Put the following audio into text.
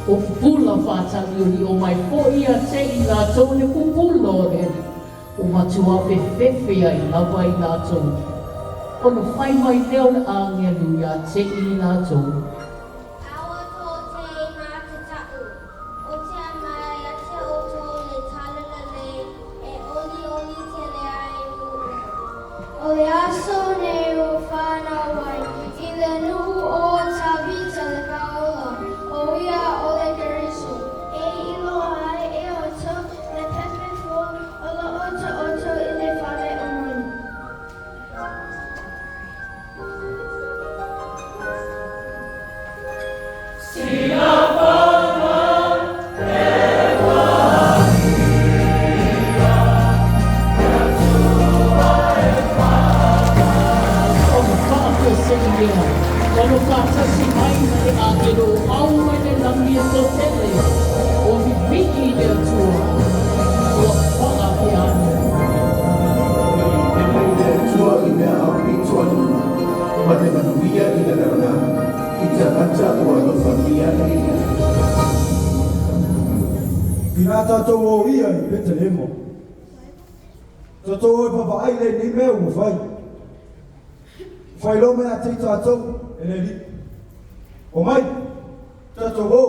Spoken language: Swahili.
O pula whātangi o mai po ia te i ngā tōne pupula e. O matua whewhewhe ai lawa i ngā tō. O no whai mai leo na angelu ia te i ngā tō. Awa tō te ngā te tau. O te mai a te o tō le tālala le e oli te le ai ua. O le aso nei o whānau wai. I le nuhu o tawita le kaola. O ia o le kariso. E ilo ai e oto le pepe fo o le oto i le whare o munu. Ono kātasi mai na te ākero au mai ne lambi e tō tele. O mi piki le atua. O whanga pe anu. E le atua I mea au I tua nuna. Ma te manuia I le rana. I te kanta o alofa mia I ia. I ngā tātou o ia I Betelemo. Tātou o papa aile ni mea ua whai. Whai lo mea te tātou e le li. O mai, tātou o